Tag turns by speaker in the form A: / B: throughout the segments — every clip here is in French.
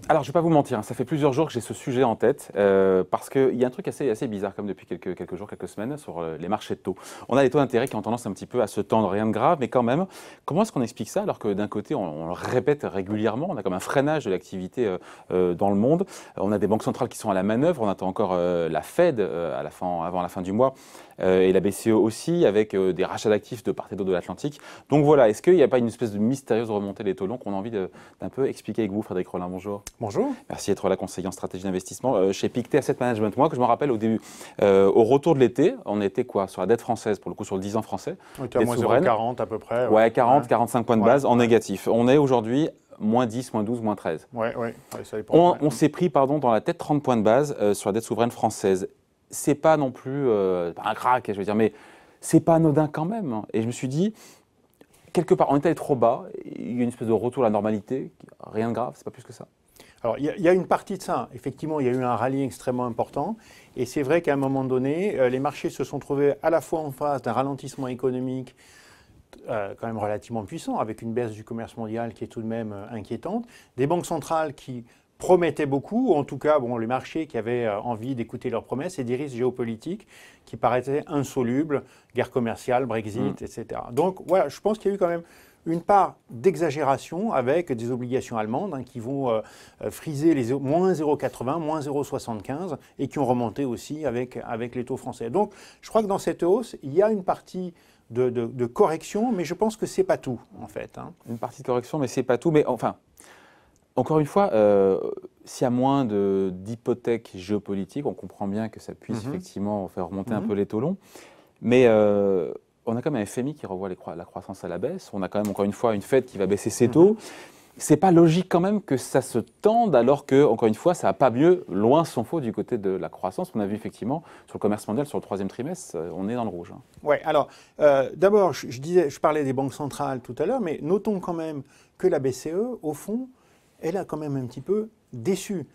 A: Alors, je ne vais pas vous mentir, ça fait plusieurs jours que j'ai ce sujet en tête, parce qu'il y a un truc assez bizarre comme depuis quelques jours, quelques semaines, sur les marchés de taux. On a les taux d'intérêt qui ont tendance un petit peu à se tendre, rien de grave, mais quand même, comment est-ce qu'on explique ça alors que d'un côté, on le répète régulièrement, on a comme un freinage de l'activité dans le monde, on a des banques centrales qui sont à la manœuvre, on attend encore la Fed avant la fin du mois, et la BCE aussi, avec des rachats d'actifs de part et d'autre de l'Atlantique. Donc voilà, est-ce qu'il n'y a pas une espèce de mystérieuse remontée des taux longs qu'on a envie d'un peu expliquer avec vous, Frédéric Rollin? Bonjour.
B: Bonjour.
A: Merci d'être là, conseiller en stratégie d'investissement chez Pictet Asset Management. Moi, que je me rappelle au début, au retour de l'été, on était quoi sur la dette française, pour le coup sur le 10 ans français.
B: On était à moins 0,40 à peu près.
A: Ouais, 40, 45 points de base en négatif. On est aujourd'hui moins 10, moins 12, moins 13.
B: Ouais, ça dépend.
A: On s'est pris dans la tête 30 points de base sur la dette souveraine française. C'est pas non plus un crack, je veux dire, mais c'est pas anodin quand même. Et je me suis dit, quelque part, on est allé trop bas, il y a une espèce de retour à la normalité, rien de grave, c'est pas plus que ça.
B: Alors, il y a une partie de ça. Effectivement, il y a eu un rallye extrêmement important. Et c'est vrai qu'à un moment donné, les marchés se sont trouvés à la fois en face d'un ralentissement économique quand même relativement puissant, avec une baisse du commerce mondial qui est tout de même inquiétante, des banques centrales qui promettaient beaucoup, ou en tout cas les marchés qui avaient envie d'écouter leurs promesses, et des risques géopolitiques qui paraissaient insolubles, guerre commerciale, Brexit, etc. Donc voilà, je pense qu'il y a eu quand même une part d'exagération avec des obligations allemandes qui vont friser les moins 0,80, moins 0,75 et qui ont remonté aussi avec les taux français. Donc je crois que dans cette hausse, il y a une partie de correction, mais je pense que ce n'est pas tout en fait.
A: Une partie de correction, mais ce n'est pas tout. Mais enfin, encore une fois, s'il y a moins d'hypothèques géopolitiques, on comprend bien que ça puisse effectivement faire remonter un peu les taux longs. Mais on a quand même un FMI qui revoit la croissance à la baisse. On a quand même, encore une fois, une Fed qui va baisser ses taux. C'est pas logique quand même que ça se tende alors que, encore une fois, ça va pas mieux, loin s'en faut, du côté de la croissance. On a vu effectivement sur le commerce mondial, sur le troisième trimestre, on est dans le rouge.
B: Oui, alors d'abord, je parlais des banques centrales tout à l'heure, mais notons quand même que la BCE, au fond, elle a quand même un petit peu déçu.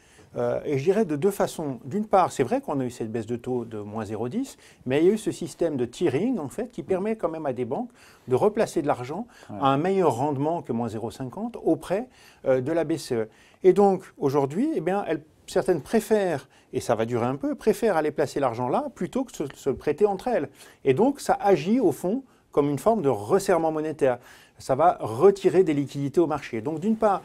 B: Et je dirais de deux façons. D'une part, c'est vrai qu'on a eu cette baisse de taux de moins 0,10, mais il y a eu ce système de tiering, en fait, qui permet quand même à des banques de replacer de l'argent à un meilleur rendement que moins 0,50 auprès de la BCE. Et donc, aujourd'hui, eh bien, certaines préfèrent, et ça va durer un peu, préfèrent aller placer l'argent là plutôt que se prêter entre elles. Et donc, ça agit au fond comme une forme de resserrement monétaire. Ça va retirer des liquidités au marché. Donc, d'une part,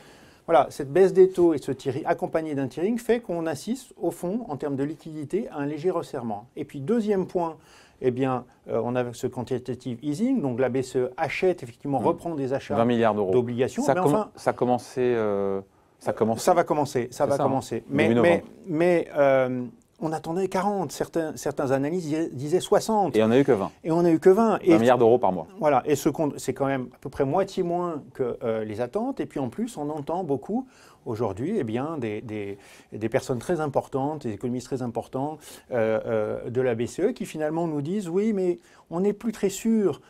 B: voilà, cette baisse des taux et ce tiering accompagné d'un tiering fait qu'on assiste, au fond, en termes de liquidité, à un léger resserrement. Et puis, deuxième point, eh bien, on a ce quantitative easing, donc la BCE achète, effectivement, reprend des achats
A: 20 milliards d'euros
B: d'obligations.
A: Ça va commencer.
B: Ça va commencer. Mais on attendait 40, certains analystes disaient 60.
A: Et on n'a eu que 20.
B: Et on n'a eu que 20.
A: 20 milliards d'euros par mois.
B: Voilà, et c'est quand même à peu près moitié moins que les attentes. Et puis en plus, on entend beaucoup aujourd'hui des personnes très importantes, des économistes très importants de la BCE qui finalement nous disent oui, mais on n'est plus très sûr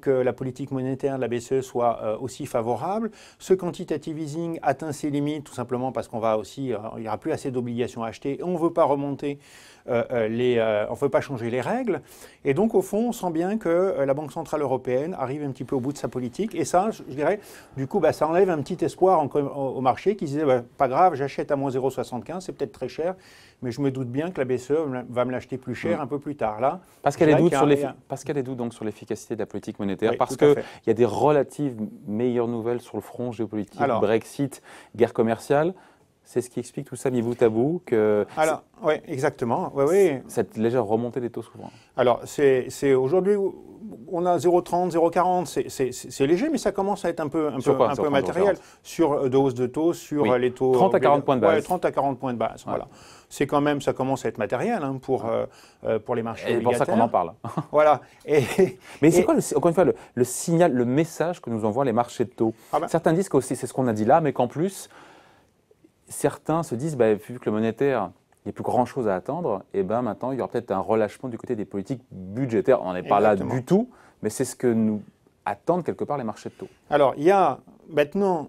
B: que la politique monétaire de la BCE soit aussi favorable. Ce quantitative easing atteint ses limites tout simplement parce qu'on va aussi, il n'y aura plus assez d'obligations à acheter et on ne veut pas remonter, on ne veut pas changer les règles. Et donc au fond, on sent bien que la Banque Centrale Européenne arrive un petit peu au bout de sa politique. Et ça, je dirais, du coup, ça enlève un petit espoir au marché qui se disait, pas grave, j'achète à moins 0,75, c'est peut-être très cher, mais je me doute bien que la BCE va me l'acheter plus cher un peu plus tard. Là,
A: parce qu'elle est doute donc sur l'efficacité de la politique monétaire, parce qu'il y a des relatives meilleures nouvelles sur le front géopolitique, Brexit, guerre commerciale. C'est ce qui explique tout ça, mis bout à bout.
B: Oui, exactement. Oui.
A: Cette légère remontée des taux souverains.
B: Alors, c'est aujourd'hui, on a 0,30, 0,40, c'est léger, mais ça commence à être un peu matériel sur de hausse de taux, sur les taux.
A: 30 à 40 points de base.
B: Ouais, 30 à 40 points de base. Ouais. Voilà. C'est quand même, ça commence à être matériel pour les marchés obligataires.
A: C'est pour ça qu'on en parle.
B: Voilà.
A: Mais c'est quoi, encore une fois, le signal, le message que nous envoient les marchés de taux? Certains disent que c'est ce qu'on a dit là, mais qu'en plus, certains se disent, vu que le monétaire, il n'y a plus grand-chose à attendre, et maintenant, il y aura peut-être un relâchement du côté des politiques budgétaires. On n'est pas là du tout, mais c'est ce que nous attendent quelque part les marchés de taux.
B: Alors, il y a maintenant,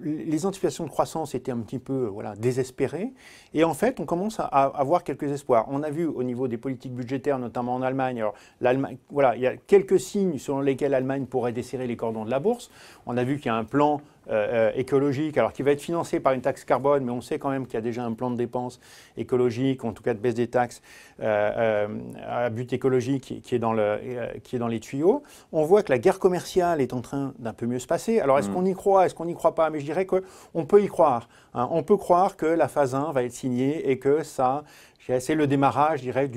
B: les anticipations de croissance étaient un petit peu désespérées. Et en fait, on commence à avoir quelques espoirs. On a vu au niveau des politiques budgétaires, notamment en Allemagne, alors l'Allemagne, il y a quelques signes selon lesquels l'Allemagne pourrait desserrer les cordons de la bourse. On a vu qu'il y a un plan écologique, alors qui va être financé par une taxe carbone, mais on sait quand même qu'il y a déjà un plan de dépenses écologiques, en tout cas de baisse des taxes à but écologique qui est dans les tuyaux. On voit que la guerre commerciale est en train d'un peu mieux se passer. Alors est-ce qu'on y croit, est-ce qu'on n'y croit pas? Mais je dirais qu'on peut y croire. Hein. On peut croire que la phase 1 va être signée et que ça... C'est le démarrage, je dirais,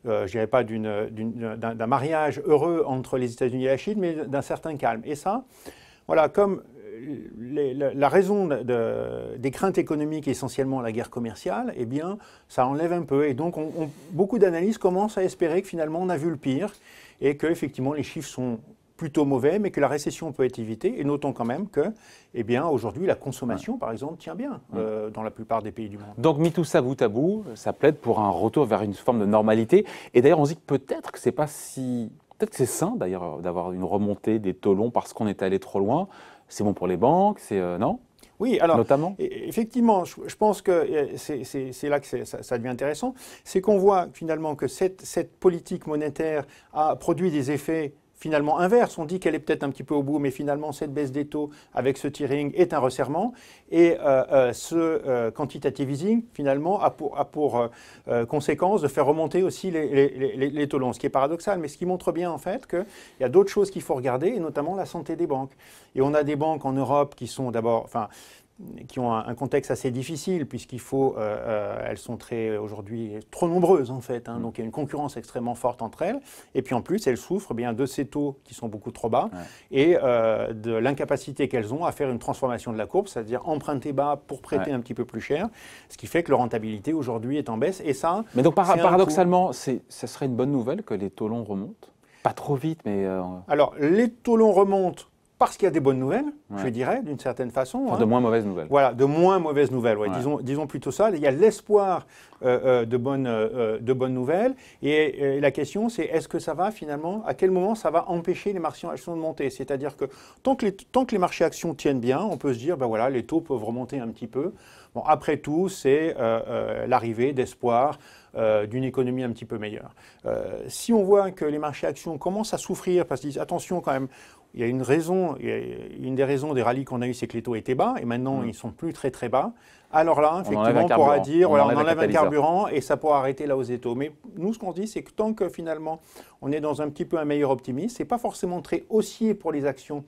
B: d'un mariage heureux entre les États-Unis et la Chine, mais d'un certain calme. Et ça, voilà, comme la raison des craintes économiques est essentiellement la guerre commerciale, eh bien, ça enlève un peu. Et donc, beaucoup d'analystes commencent à espérer que finalement, on a vu le pire et que effectivement, les chiffres sont plutôt mauvais, mais que la récession peut être évitée. Et notons quand même que, eh bien, aujourd'hui, la consommation, par exemple, tient bien dans la plupart des pays du monde.
A: Donc, mis tout ça bout à bout, ça plaide pour un retour vers une forme de normalité. Et d'ailleurs, on se dit que peut-être que c'est pas si... Peut-être que c'est sain, d'ailleurs, d'avoir une remontée des taux longs parce qu'on est allé trop loin. C'est bon pour les banques, non?
B: Oui, alors,
A: notamment.
B: Effectivement, je pense que c'est là que ça devient intéressant. C'est qu'on voit finalement que cette politique monétaire a produit des effets finalement inverse. On dit qu'elle est peut-être un petit peu au bout, mais finalement, cette baisse des taux avec ce tiering est un resserrement. Et ce quantitative easing, finalement, a pour conséquence de faire remonter aussi les taux longs, ce qui est paradoxal, mais ce qui montre bien, en fait, qu'il y a d'autres choses qu'il faut regarder, et notamment la santé des banques. Et on a des banques en Europe qui sont d'abord... qui ont un contexte assez difficile, puisqu'il faut, elles sont aujourd'hui trop nombreuses en fait, hein, donc il y a une concurrence extrêmement forte entre elles, et puis en plus elles souffrent bien de ces taux qui sont beaucoup trop bas, et de l'incapacité qu'elles ont à faire une transformation de la courbe, c'est-à-dire emprunter bas pour prêter un petit peu plus cher, ce qui fait que leur rentabilité aujourd'hui est en baisse, et ça...
A: Mais donc paradoxalement, ça serait une bonne nouvelle que les taux longs remontent? Pas trop vite, mais...
B: Alors, les taux longs remontent parce qu'il y a des bonnes nouvelles, je dirais, d'une certaine façon.
A: Enfin, de moins mauvaises nouvelles.
B: Voilà, de moins mauvaises nouvelles, disons plutôt ça. Il y a l'espoir de bonnes nouvelles. Et la question, c'est est-ce que ça va finalement, à quel moment ça va empêcher les marchés actions de monter? C'est-à-dire que tant que les marchés actions tiennent bien, on peut se dire, ben voilà, les taux peuvent remonter un petit peu. Bon, après tout, c'est l'arrivée d'espoir d'une économie un petit peu meilleure. Si on voit que les marchés actions commencent à souffrir, parce qu'ils disent attention quand même, il y a une des raisons des rallyes qu'on a eues, c'est que les taux étaient bas, et maintenant ils ne sont plus très très bas. Alors là, effectivement, on pourra dire, on enlève un carburant et ça pourra arrêter la hausse des taux. Mais nous, ce qu'on se dit, c'est que tant que finalement on est dans un petit peu un meilleur optimisme, ce n'est pas forcément très haussier pour les actions.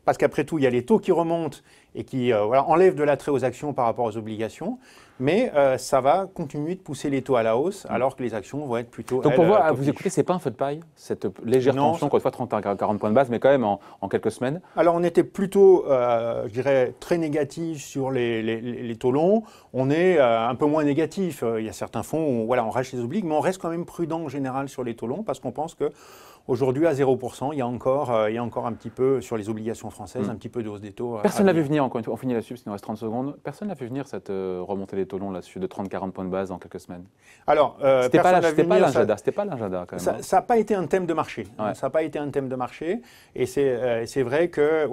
B: Parce qu'après tout, il y a les taux qui remontent et qui enlèvent de l'attrait aux actions par rapport aux obligations. Mais ça va continuer de pousser les taux à la hausse, alors que les actions vont être plutôt...
A: Donc pour vous écouter, ce n'est pas un feu de paille, cette légère tension, encore une fois 30 à 40 points de base, mais quand même en quelques semaines?
B: Alors on était plutôt, je dirais, très négatif sur les taux longs. On est un peu moins négatif. Il y a certains fonds où on rachète les obliges, mais on reste quand même prudent en général sur les taux longs, parce qu'on pense que aujourd'hui, à 0%, il y a encore un petit peu, sur les obligations françaises, un petit peu de hausse des taux.
A: Personne ne l'a vu venir, encore une fois, on finit là-dessus, parce qu'il nous reste 30 secondes. Personne n'a vu venir cette remontée des taux longs là-dessus de 30-40 points de base en quelques semaines?
B: Alors,
A: c'était pas l'agenda quand même.
B: Ça n'a pas été un thème de marché. Ça n'a pas été un thème de marché. Et c'est vrai que,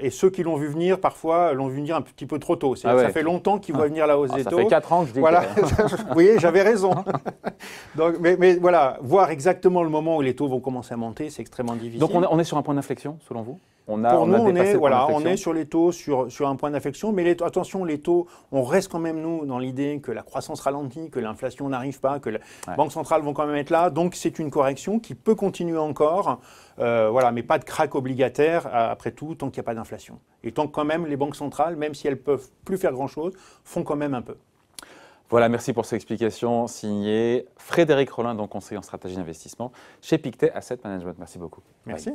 B: et ceux qui l'ont vu venir, parfois, l'ont vu venir un petit peu trop tôt. Ça fait longtemps qu'ils voient venir la hausse des taux.
A: Ça fait 4 ans que je dis
B: Vous voyez, j'avais raison. Donc, mais voilà, voir exactement le moment où les taux vont commencer à monter, c'est extrêmement difficile.
A: Donc on est sur un point d'inflexion, selon vous?
B: Pour nous, on est sur les taux, sur un point d'inflexion. Mais attention, les taux, on reste quand même, nous, dans l'idée que la croissance ralentit, que l'inflation n'arrive pas, que les banques centrales vont quand même être là. Donc c'est une correction qui peut continuer encore, mais pas de crack obligataire, après tout, tant qu'il n'y a pas d'inflation. Et tant que quand même les banques centrales, même si elles ne peuvent plus faire grand-chose, font quand même un peu.
A: Voilà, merci pour cette explication. Signé Frédéric Rollin, donc conseiller en stratégie d'investissement chez Pictet Asset Management. Merci beaucoup.
B: Merci.